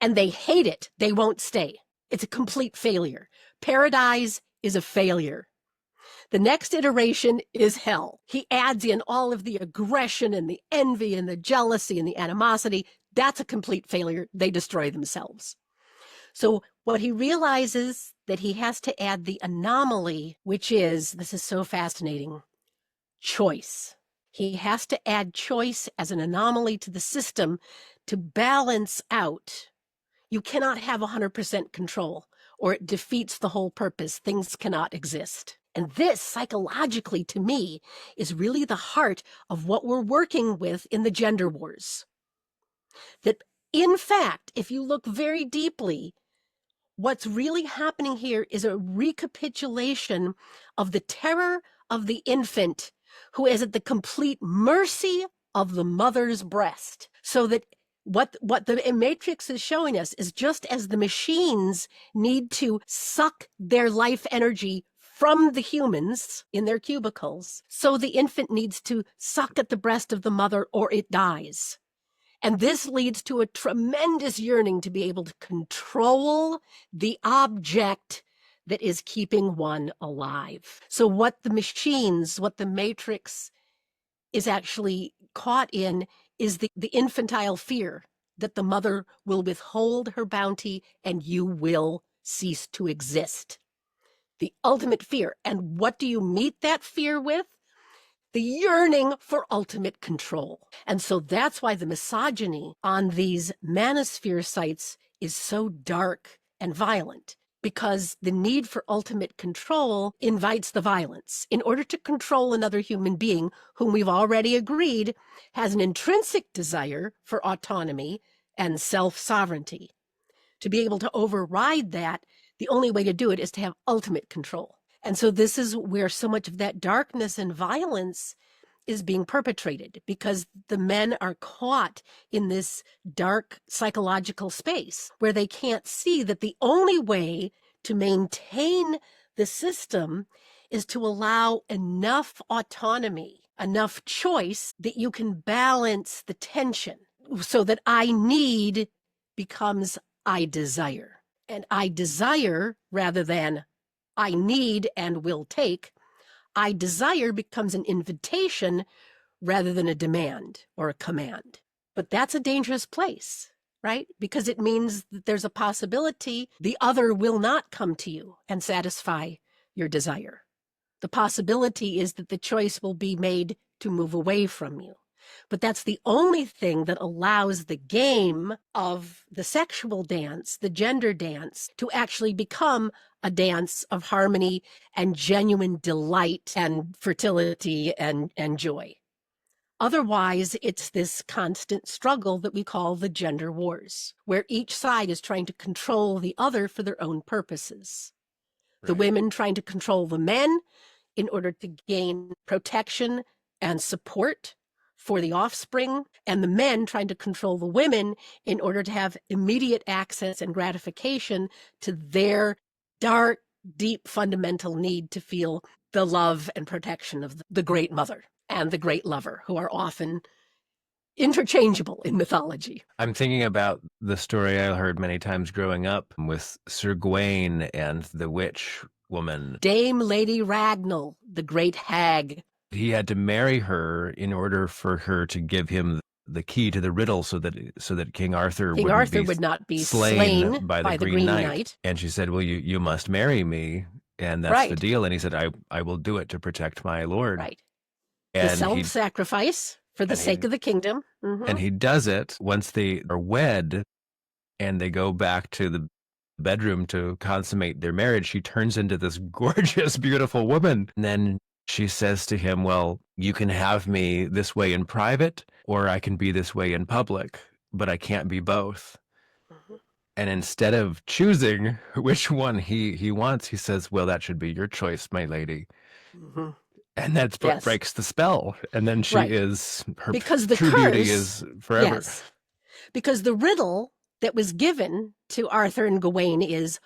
S3: And they hate it. They won't stay. It's a complete failure. Paradise is a failure. The next iteration is hell. He adds in all of the aggression and the envy and the jealousy and the animosity. That's a complete failure. They destroy themselves. So what he realizes that he has to add the anomaly, which is, this is so fascinating, choice. He has to add choice as an anomaly to the system to balance out. You cannot have 100% control, or it defeats the whole purpose. Things cannot exist. And this, psychologically, to me, is really the heart of what we're working with in the gender wars. That, in fact, if you look very deeply, what's really happening here is a recapitulation of the terror of the infant who is at the complete mercy of the mother's breast. So that what the Matrix is showing us is, just as the machines need to suck their life energy from the humans in their cubicles, so the infant needs to suck at the breast of the mother or it dies. And this leads to a tremendous yearning to be able to control the object that is keeping one alive. So what the machines, what the Matrix is actually caught in is the infantile fear that the mother will withhold her bounty and you will cease to exist. The ultimate fear. And what do you meet that fear with? The yearning for ultimate control. And so that's why the misogyny on these Manosphere sites is so dark and violent, because the need for ultimate control invites the violence. In order to control another human being, whom we've already agreed has an intrinsic desire for autonomy and self-sovereignty, to be able to override that, the only way to do it is to have ultimate control. And so this is where so much of that darkness and violence is being perpetrated, because the men are caught in this dark psychological space where they can't see that the only way to maintain the system is to allow enough autonomy, enough choice that you can balance the tension, so that I need becomes I desire. And I desire rather than I need and will take. I desire becomes an invitation rather than a demand or a command. But that's a dangerous place, right? Because it means that there's a possibility the other will not come to you and satisfy your desire. The possibility is that the choice will be made to move away from you. But that's the only thing that allows the game of the sexual dance, the gender dance, to actually become a dance of harmony and genuine delight and fertility and joy. Otherwise, it's this constant struggle that we call the gender wars, where each side is trying to control the other for their own purposes. The women trying to control the men in order to gain protection and support for the offspring, and the men trying to control the women in order to have immediate access and gratification to their dark, deep, fundamental need to feel the love and protection of the great mother and the great lover, who are often interchangeable in mythology.
S2: I'm thinking about the story I heard many times growing up with Sir Gawain and the witch woman.
S3: Dame Lady Ragnall, the great hag.
S2: He had to marry her in order for her to give him the key to the riddle so that King Arthur
S3: would not be slain
S2: by the Green Knight. And she said, well, you must marry me. And that's the deal. And he said, I will do it to protect my lord.
S3: Right.
S2: And
S3: the self-sacrifice for the sake of the kingdom. Mm-hmm.
S2: And he does it once they are wed and they go back to the bedroom to consummate their marriage. She turns into this gorgeous, beautiful woman. And then she says to him, well, you can have me this way in private, or I can be this way in public, but I can't be both. Mm-hmm. And instead of choosing which one he wants, he says, well, that should be your choice, my lady. Mm-hmm. And that's what breaks the spell. And then she is, her
S3: because the
S2: true
S3: curse,
S2: beauty is forever.
S3: Yes. Because the riddle that was given to Arthur and Gawain is,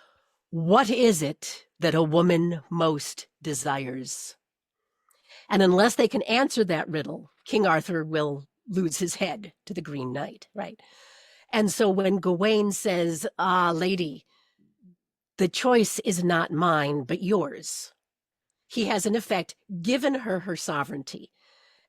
S3: what is it that a woman most desires? And unless they can answer that riddle, King Arthur will lose his head to the Green Knight, right? And so when Gawain says, lady, the choice is not mine, but yours, he has, in effect, given her sovereignty.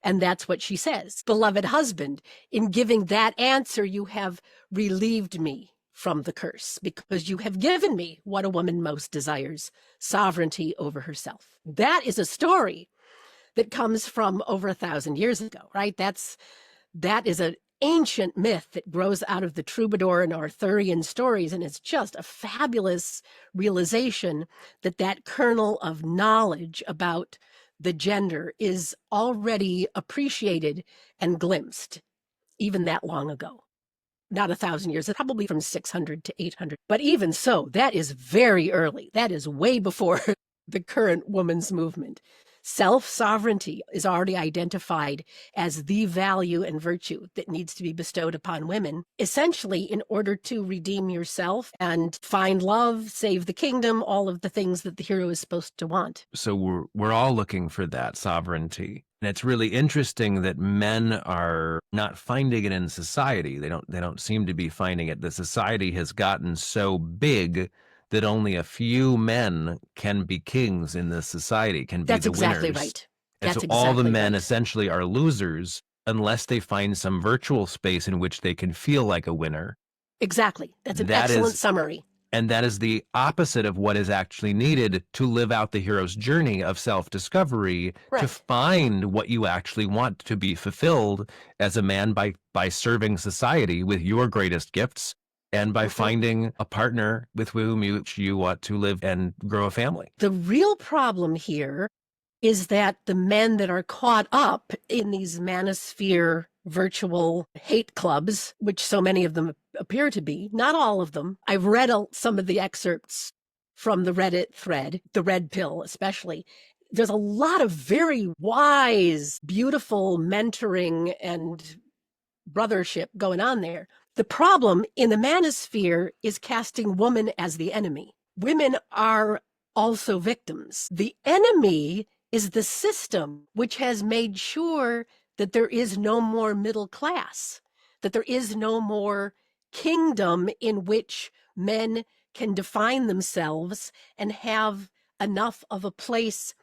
S3: And that's what she says. Beloved husband, in giving that answer, you have relieved me from the curse, because you have given me what a woman most desires, sovereignty over herself. That is a story that comes from over 1,000 years ago, right? That is an ancient myth that grows out of the troubadour and Arthurian stories, and it's just a fabulous realization that that kernel of knowledge about the gender is already appreciated and glimpsed even that long ago. Not 1,000 years, it's probably from 600 to 800. But even so, that is very early. That is way before the current women's movement. Self-sovereignty is already identified as the value and virtue that needs to be bestowed upon women, essentially in order to redeem yourself and find love, save the kingdom, all of the things that the hero is supposed to want.
S2: So we're all looking for that sovereignty. And it's really interesting that men are not finding it in society. They don't seem to be finding it. The society has gotten so big that only a few men can be kings in this society, can be the winners.
S3: That's exactly right.
S2: And so all the men essentially are losers unless they find some virtual space in which they can feel like a winner.
S3: Exactly. That's an excellent summary.
S2: And that is the opposite of what is actually needed to live out the hero's journey of self-discovery, to find what you actually want to be fulfilled as a man by serving society with your greatest gifts, and by finding a partner with whom you want to live and grow a family.
S3: The real problem here is that the men that are caught up in these manosphere virtual hate clubs, which so many of them appear to be, not all of them. I've read some of the excerpts from the Reddit thread, the red pill especially. There's a lot of very wise, beautiful mentoring and brothership going on there. The problem in the manosphere is casting woman as the enemy. Women are also victims. The enemy is the system which has made sure that there is no more middle class, that there is no more kingdom in which men can define themselves and have enough of a place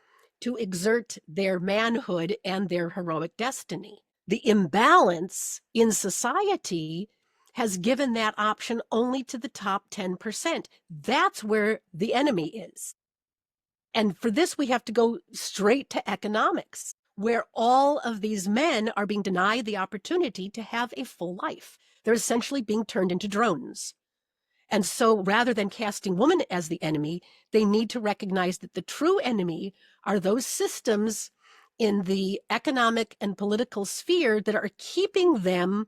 S3: to exert their manhood and their heroic destiny. The imbalance in society has given that option only to the top 10%. That's where the enemy is. And for this, we have to go straight to economics, where all of these men are being denied the opportunity to have a full life. They're essentially being turned into drones. And so rather than casting woman as the enemy, they need to recognize that the true enemy are those systems in the economic and political sphere that are keeping them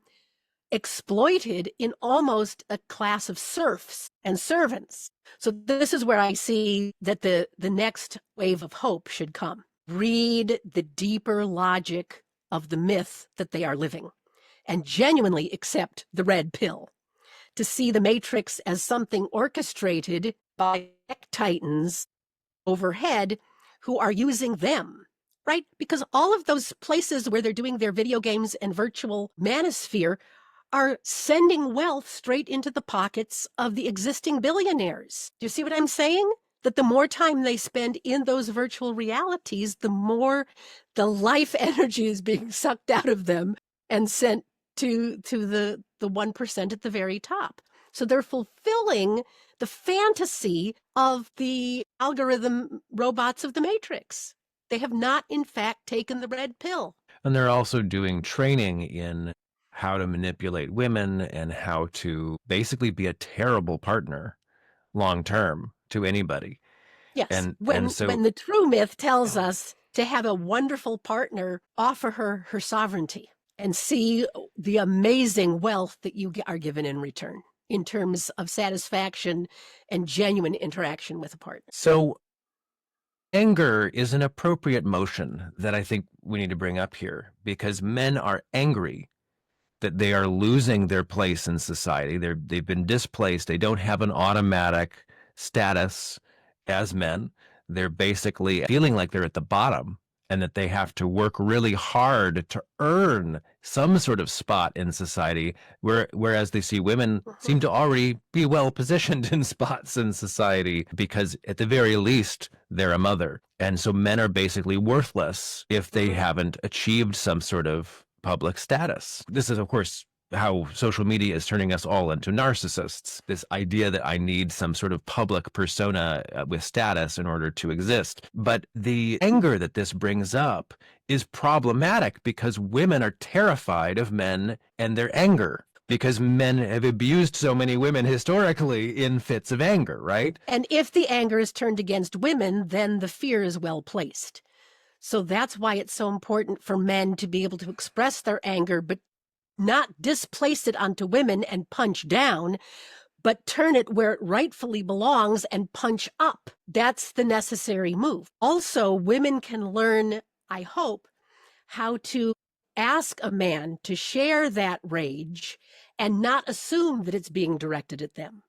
S3: exploited in almost a class of serfs and servants. So this is where I see that the next wave of hope should come. Read the deeper logic of the myth that they are living and genuinely accept the red pill. To see the Matrix as something orchestrated by tech titans overhead who are using them right? Because all of those places where they're doing their video games and virtual manosphere are sending wealth straight into the pockets of the existing billionaires. Do you see what I'm saying? That the more time they spend in those virtual realities, the more the life energy is being sucked out of them and sent to the 1% at the very top. So they're fulfilling the fantasy of the algorithm robots of the Matrix. They have not, in fact, taken the red pill.
S2: And they're also doing training in how to manipulate women and how to basically be a terrible partner long term to anybody.
S3: Yes,
S2: And so
S3: when the true myth tells us to have a wonderful partner offer her sovereignty and see the amazing wealth that you are given in return in terms of satisfaction and genuine interaction with a partner.
S2: So anger is an appropriate motion that I think we need to bring up here, because men are angry that they are losing their place in society. They've been displaced. They don't have an automatic status as men. They're basically feeling like they're at the bottom and that they have to work really hard to earn some sort of spot in society, whereas they see women seem to already be well positioned in spots in society because at the very least they're a mother. And so men are basically worthless if they haven't achieved some sort of public status. This is, of course, how social media is turning us all into narcissists. This idea that I need some sort of public persona with status in order to exist. But the anger that this brings up is problematic because women are terrified of men and their anger, because men have abused so many women historically in fits of anger, right?
S3: And if the anger is turned against women, then the fear is well placed. So that's why it's so important for men to be able to express their anger, but not displace it onto women and punch down, but turn it where it rightfully belongs and punch up. That's the necessary move. Also, women can learn, I hope, how to ask a man to share that rage and not assume that it's being directed at them.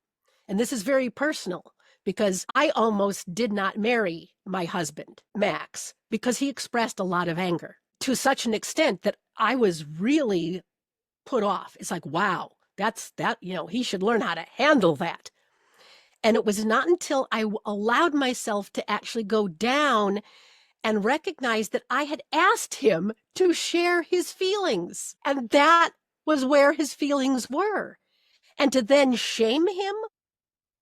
S3: And this is very personal, because I almost did not marry my husband, Max, because he expressed a lot of anger to such an extent that I was really put off. It's like, wow, he should learn how to handle that. And it was not until I allowed myself to actually go down and recognize that I had asked him to share his feelings. And that was where his feelings were. And to then shame him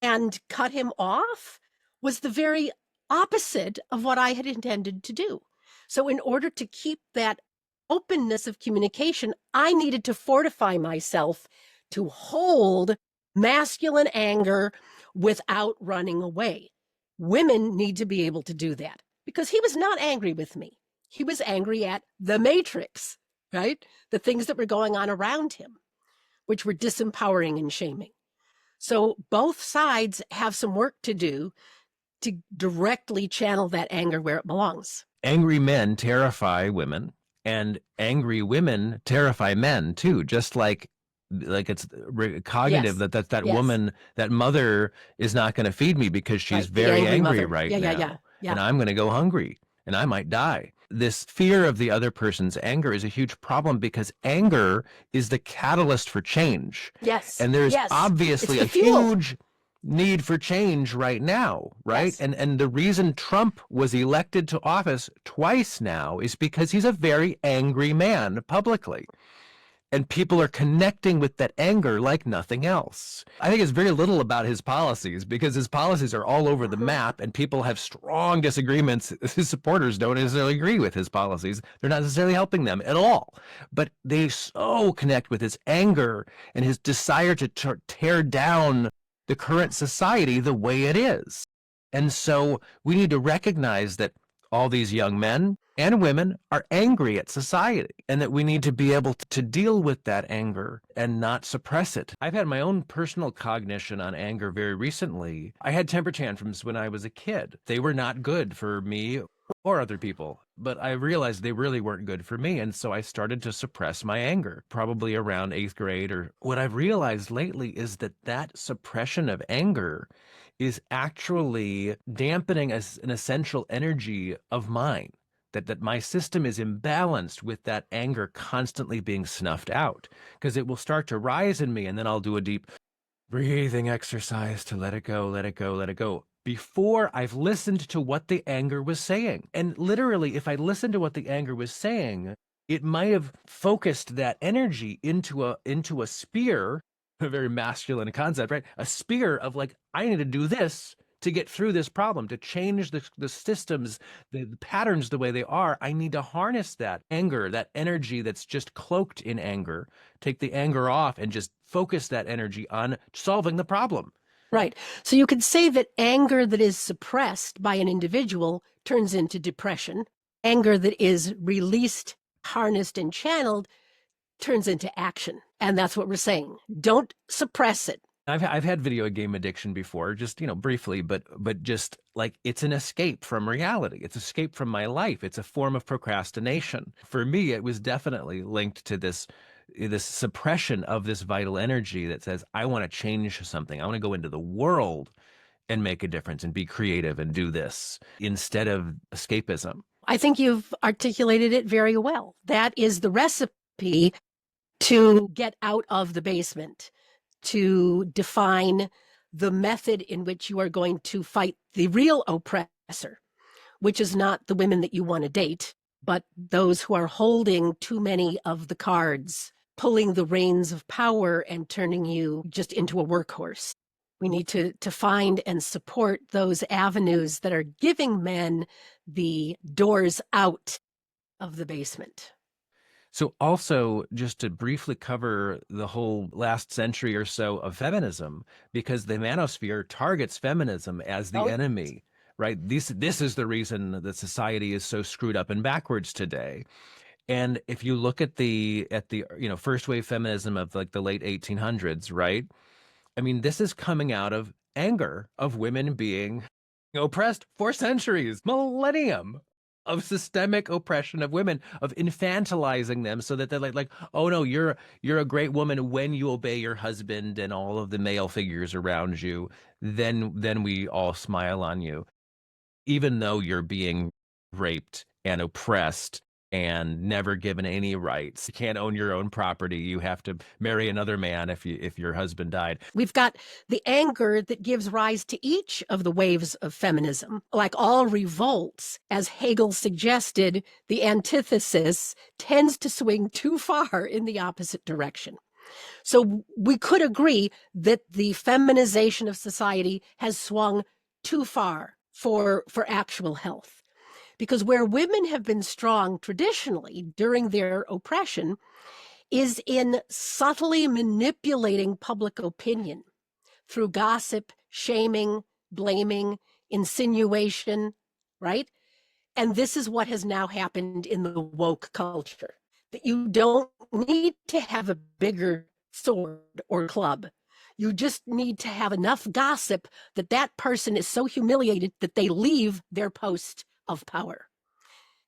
S3: and cut him off was the very opposite of what I had intended to do. So in order to keep that openness of communication, I needed to fortify myself to hold masculine anger without running away. Women need to be able to do that, because he was not angry with me. He was angry at the Matrix, right? The things that were going on around him, which were disempowering and shaming. So both sides have some work to do to directly channel that anger where it belongs.
S2: Angry men terrify women, and angry women terrify men too, just like it's cognitive.
S3: Yes.
S2: that
S3: Yes.
S2: woman, that mother is not going to feed me because she's
S3: Right,
S2: very angry
S3: mother.
S2: right
S3: Yeah,
S2: now.
S3: yeah.
S2: And I'm going to go hungry and I might die. This fear of the other person's anger is a huge problem, because anger is the catalyst for change.
S3: Yes.
S2: And there's
S3: yes.
S2: obviously a
S3: It's the fuel.
S2: huge need for change right now, right?
S3: Yes.
S2: And the reason Trump was elected to office twice now is because he's a very angry man publicly. And people are connecting with that anger like nothing else. I think it's very little about his policies, because his policies are all over the map and people have strong disagreements. His supporters don't necessarily agree with his policies. They're not necessarily helping them at all. But they so connect with his anger and his desire to tear down the current society the way it is. And so we need to recognize that all these young men and women are angry at society, and that we need to be able to deal with that anger and not suppress it. I've had my own personal cognition on anger very recently. I had temper tantrums when I was a kid. They were not good for me or other people, but I realized they really weren't good for me. And so I started to suppress my anger, probably around 8th grade. Or what I've realized lately is that suppression of anger is actually dampening an essential energy of mine that my system is imbalanced with that anger constantly being snuffed out, because it will start to rise in me, and then I'll do a deep breathing exercise to let it go, let it go, let it go, before I've listened to what the anger was saying. And literally, if I listened to what the anger was saying, it might have focused that energy into a spear, a very masculine concept, right? A spear of like, I need to do this to get through this problem, to change the systems, the patterns the way they are. I need to harness that anger, that energy that's just cloaked in anger, take the anger off and just focus that energy on solving the problem.
S3: Right. So you could say that anger that is suppressed by an individual turns into depression. Anger that is released, harnessed, and channeled turns into action. And that's what we're saying. Don't suppress it.
S2: I've had video game addiction before, just, briefly, but just like it's an escape from reality. It's escape from my life. It's a form of procrastination. For me, it was definitely linked to this suppression of this vital energy that says, I want to change something. I want to go into the world and make a difference and be creative and do this instead of escapism.
S3: I think you've articulated it very well. That is the recipe to get out of the basement, to define the method in which you are going to fight the real oppressor, which is not the women that you want to date, but those who are holding too many of the cards, pulling the reins of power and turning you just into a workhorse. We need to find and support those avenues that are giving men the doors out of the basement.
S2: So also, just to briefly cover the whole last century or so of feminism, because the manosphere targets feminism as the enemy, right? This is the reason that society is so screwed up and backwards today. And if you look at the first wave feminism of like the late 1800s, right? I mean, this is coming out of anger of women being oppressed for centuries, millennium of systemic oppression of women, of infantilizing them so that they're like, oh no, you're a great woman when you obey your husband and all of the male figures around you, then we all smile on you, even though you're being raped and oppressed and never given any rights. You can't own your own property. You have to marry another man if your husband died.
S3: We've got the anger that gives rise to each of the waves of feminism. Like all revolts, as Hegel suggested, the antithesis tends to swing too far in the opposite direction. So we could agree that the feminization of society has swung too far for actual health. Because where women have been strong traditionally during their oppression is in subtly manipulating public opinion through gossip, shaming, blaming, insinuation, right? And this is what has now happened in the woke culture, that you don't need to have a bigger sword or club. You just need to have enough gossip that that person is so humiliated that they leave their post of power.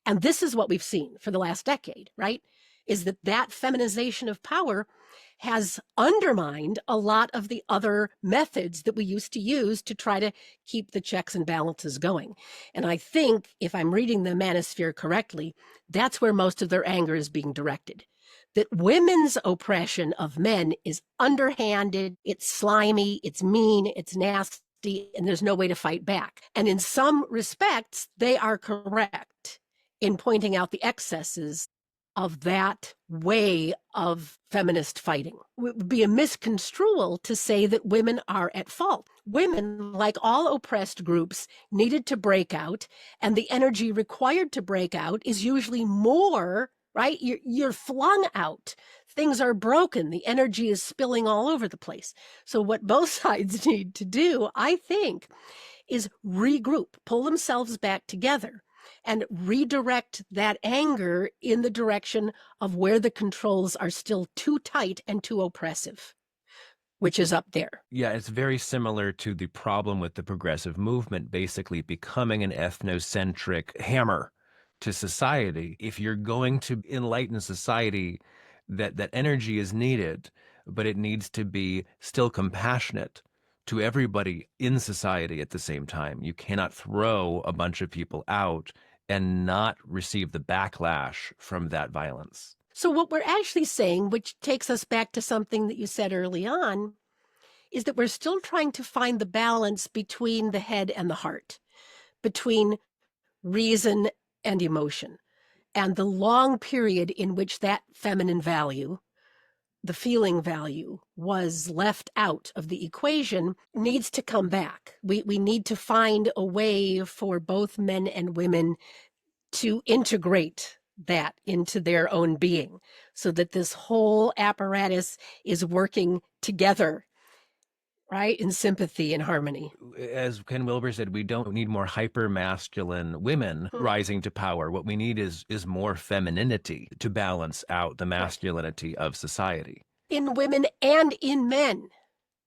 S3: And this is what we've seen for the last decade, right? Is that feminization of power has undermined a lot of the other methods that we used to use to try to keep the checks and balances going. And I think, if I'm reading the Manosphere correctly, that's where most of their anger is being directed. That women's oppression of men is underhanded, it's slimy, it's mean, it's nasty, and there's no way to fight back. And in some respects, they are correct in pointing out the excesses of that way of feminist fighting. It would be a misconstrual to say that women are at fault. Women, like all oppressed groups, needed to break out, and the energy required to break out is usually more, right? You're flung out. Things are broken. The energy is spilling all over the place. So what both sides need to do, I think, is regroup, pull themselves back together, and redirect that anger in the direction of where the controls are still too tight and too oppressive, which is up there.
S2: Yeah, it's very similar to the problem with the progressive movement basically becoming an ethnocentric hammer to society. If you're going to enlighten society, that energy is needed, but it needs to be still compassionate to everybody in society at the same time. You cannot throw a bunch of people out and not receive the backlash from that violence.
S3: So what we're actually saying, which takes us back to something that you said early on, is that we're still trying to find the balance between the head and the heart, between reason and emotion. And the long period in which that feminine value, the feeling value, was left out of the equation needs to come back. We need to find a way for both men and women to integrate that into their own being so that this whole apparatus is working together, right, in sympathy and harmony.
S2: As Ken Wilber said, we don't need more hyper-masculine women rising to power. What we need is more femininity to balance out the masculinity of society.
S3: In women and in men.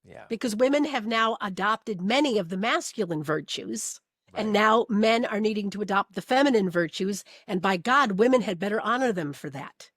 S2: Yeah.
S3: Because women have now adopted many of the masculine virtues,
S2: Right.
S3: and now men are needing to adopt the feminine virtues, and by God, women had better honor them for that.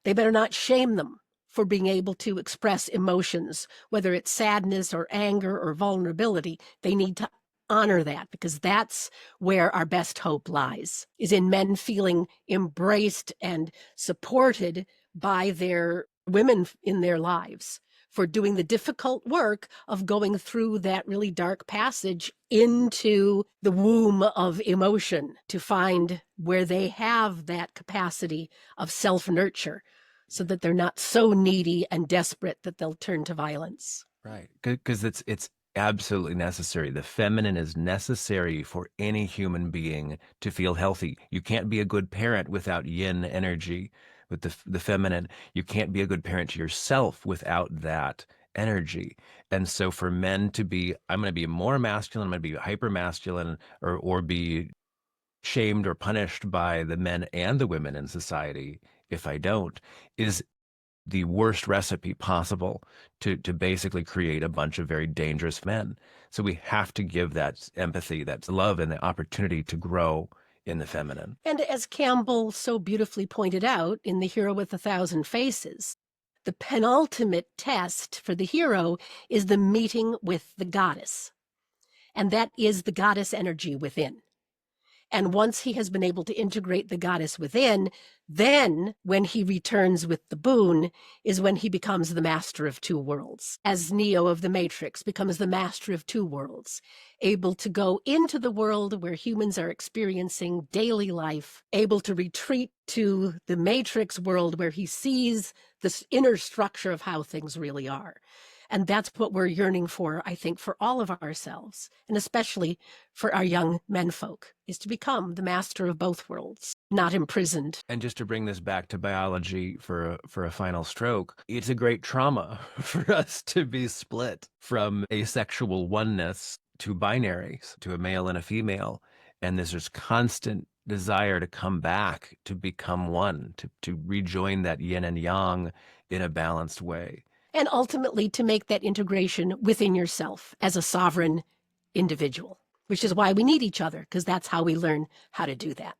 S3: They better not shame them for being able to express emotions, whether it's sadness or anger or vulnerability. They need to honor that, because that's where our best hope lies, is in men feeling embraced and supported by their women in their lives for doing the difficult work of going through that really dark passage into the womb of emotion to find where they have that capacity of self-nurture so that they're not so needy and desperate that they'll turn to violence.
S2: Right. Because it's absolutely necessary. The feminine is necessary for any human being to feel healthy. You can't be a good parent without yin energy, with the feminine. You can't be a good parent to yourself without that energy. And so for men to be, I'm going to be more masculine, I'm going to be hyper masculine, or be shamed or punished by the men and the women in society if I don't, is the worst recipe possible to basically create a bunch of very dangerous men. So we have to give that empathy, that love, and the opportunity to grow in the feminine.
S3: And as Campbell so beautifully pointed out in The Hero with a Thousand Faces, the penultimate test for the hero is the meeting with the goddess. And that is the goddess energy within. And once he has been able to integrate the goddess within, then when he returns with the boon is when he becomes the master of two worlds, as Neo of the Matrix becomes the master of two worlds, able to go into the world where humans are experiencing daily life, able to retreat to the Matrix world where he sees this inner structure of how things really are. And that's what we're yearning for, I think, for all of ourselves, and especially for our young menfolk, is to become the master of both worlds, not imprisoned.
S2: And just to bring this back to biology for a final stroke, it's a great trauma for us to be split from asexual oneness to binaries, to a male and a female. And there's constant desire to come back, to become one, to rejoin that yin and yang in a balanced way.
S3: And ultimately to make that integration within yourself as a sovereign individual, which is why we need each other, because that's how we learn how to do that.